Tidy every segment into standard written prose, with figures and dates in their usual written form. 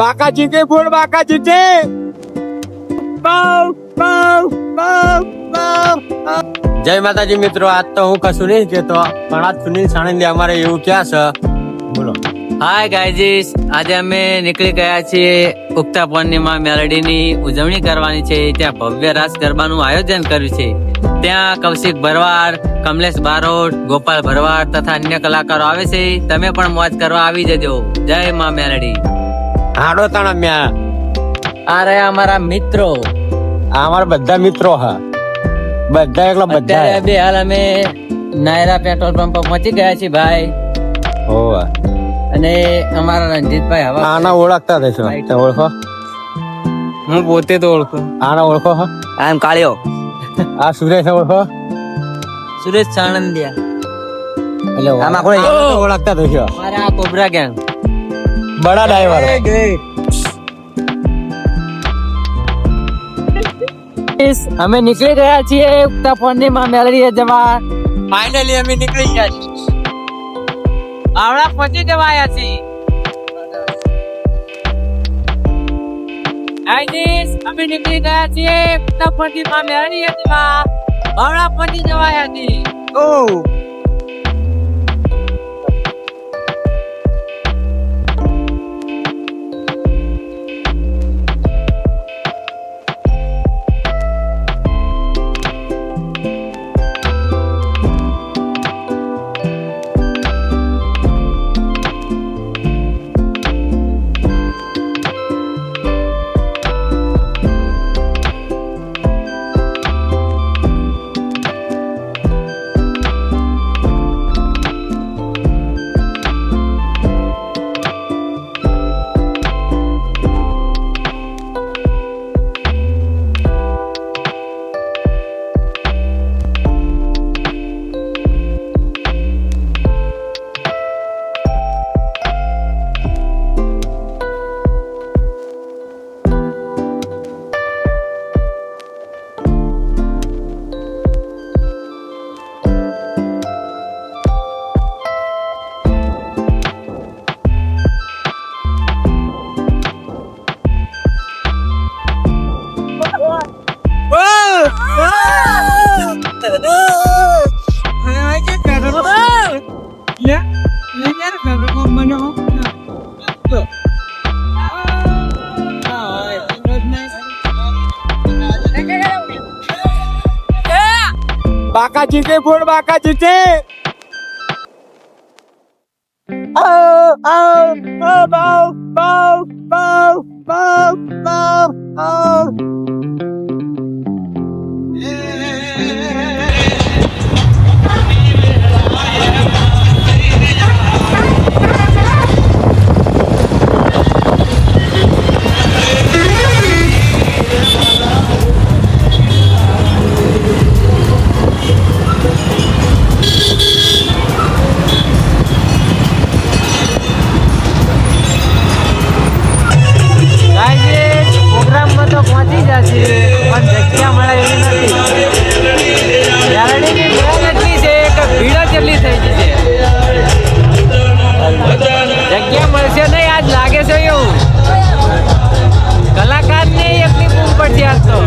બાકા જીતે બોલ બાકા જીતે જય માતાજી મિત્રો, આજ તો હું કશું નહીં કેતો પણ આજ સુનિલ સાણંદિયા અમારે એવું ક્યાં છે બોલો. હાય ગાઈઝીસ, આજે અમે નીકળી ગયા છીએ ઉગતા પૂર્ણિમા મેલડીની ઉજવણી કરવાની છે. ત્યાં ભવ્ય રાસ ગરબાનું આયોજન કર્યું છે. ત્યાં કૌશિક ભરવાડ, કમલેશ બારોટ, ગોપાલ ભરવાડ તથા અન્ય કલાકારો આવે છે. તમે પણ મોજ કરવા આવી જજો. જય માં મેલડી. હાડો તાણા મ્યા આ રહ્યા અમારા મિત્રો. આ અમારા બધા મિત્રો હા, બધા એકલા બધા. અત્યારે બે હાલ અમે નાયરા પેટ્રોલ પંપ પર પહોંચી ગયા છીએ ભાઈ. હોવા અને અમારા રણજીતભાઈ હવે આના ઓળખતા થશો તે ઓળખો? હું પોતે તો ઓળખું. આના ઓળખો હા? આમ કાળિયો. આ સુરેશ ઓળખો? સુરેશ સાણંદિયા. એટલે આમાં કોઈ ઓળખતા થશો? મારા આ કોબરા ગેંગ બડા ડ્રાઈવર. અમે નીકળી ગયા છીએ ઉગતા પૂર્ણિમા મેલડીએ જવા. ફાઇનલી અમે નીકળી ગયા છીએ. આવડા પહોંચી જવાયા છીએ. ગાઈઝ, અમે નીકળી ગયા છીએ ઉગતા પૂર્ણિમા મેલડીએ જવા. આવડા પહોંચી જવાયા છીએ. ઓ બાકા જીતે બોલ બાકા જીતે. પહોંચી જશે પણ જગ્યા મળે એવી નથી. મેલડીની ટ્રેન એટલી છે કે ભીડ જ એટલી થઈ ગઈ છે. જગ્યા મળશે નહીં આજ લાગે છે એવું. કલાકારને એટલી બૂમ પડશે આજ તો.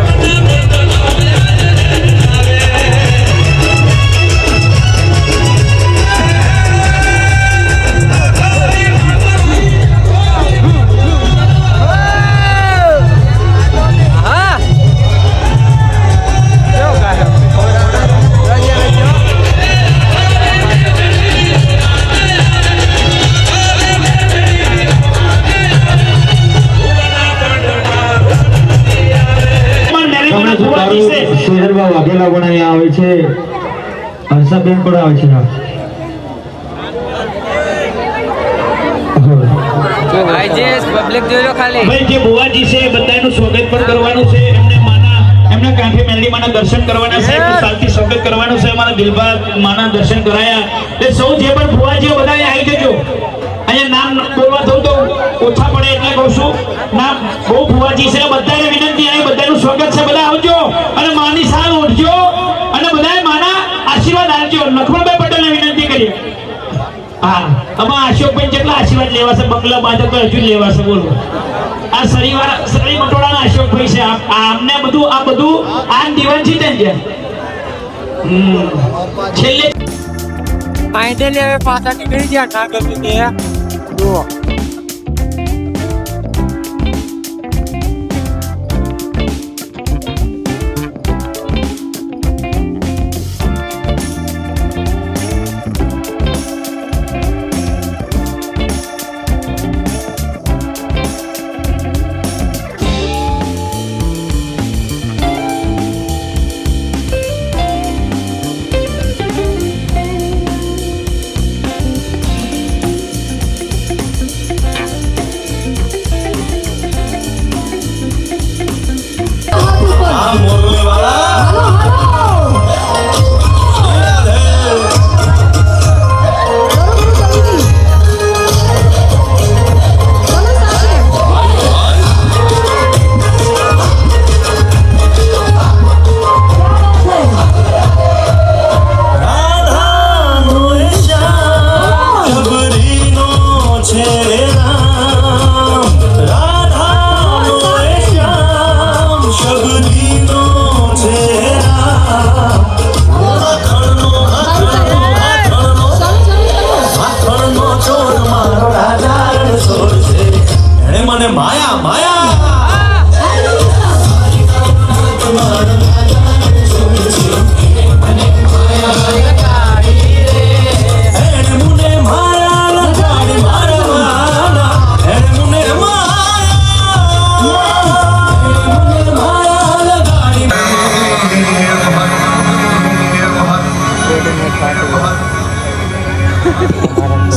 વાઘેલા પણ અહીંયા આવે છે, હર્ષાબેન પણ આવે છે. પબ્લિક જોઈ લો ખાલી. ભાઈ જે બુવાજી છે બધાનું સ્વાગત પણ કરવાનું છે. એમના કાંઠે મેલડી માના દર્શન કરવાના છે. સાલથી સ્વાગત કરવાનું છે. અમારા દિલબાગ માના દર્શન કરાયા. એટલે સૌ જે પણ બુવાજીઓ બધા આવી જજો. અહીંયા નામ બોલવા થયું તો ઓછા પડે એટલે કહું છું. નામ બહુ બુવાજી છે, બધાને વિનંતી આવી, બધાનું સ્વાગત છે. બધા આવજો અને માની સાલ ઓઢજો અને બધાએ માના આશીર્વાદ આપજો. લખમણભાઈ પટેલને વિનંતી કરીએ. હા આમાં અશોકભાઈ કેટલા આશીર્વાદ લેવા છે બંગલા બાંધે તો હજુ લેવા છે બોલો આ શરીર મટોળાના અશોકભાઈ છે આમને બધું આ દીવાન છે ને છેલ્લે ફાઇનલી હવે પાછા નીકળી ગયા ના ગમે તે જુઓ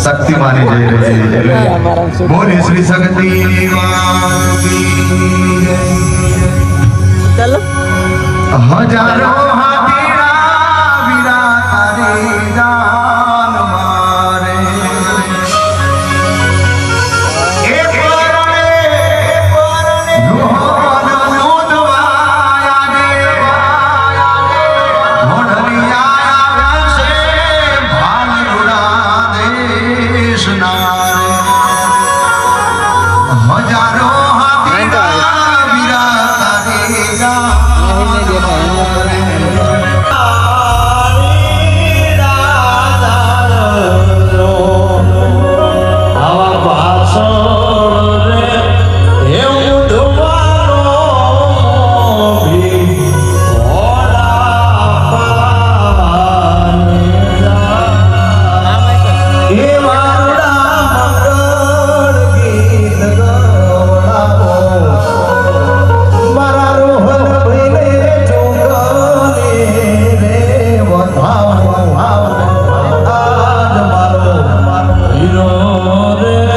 शक्ति मानी जय रही बोले श्री शक्ति चलो हजारों हाथीरा वीरा तारे जान मारे एक परणे लोहन नोदवाया दे मोढलिया आया से भालुड़ा देश नारे हजारों हाथीरा वीरा तारे जान હીરો રે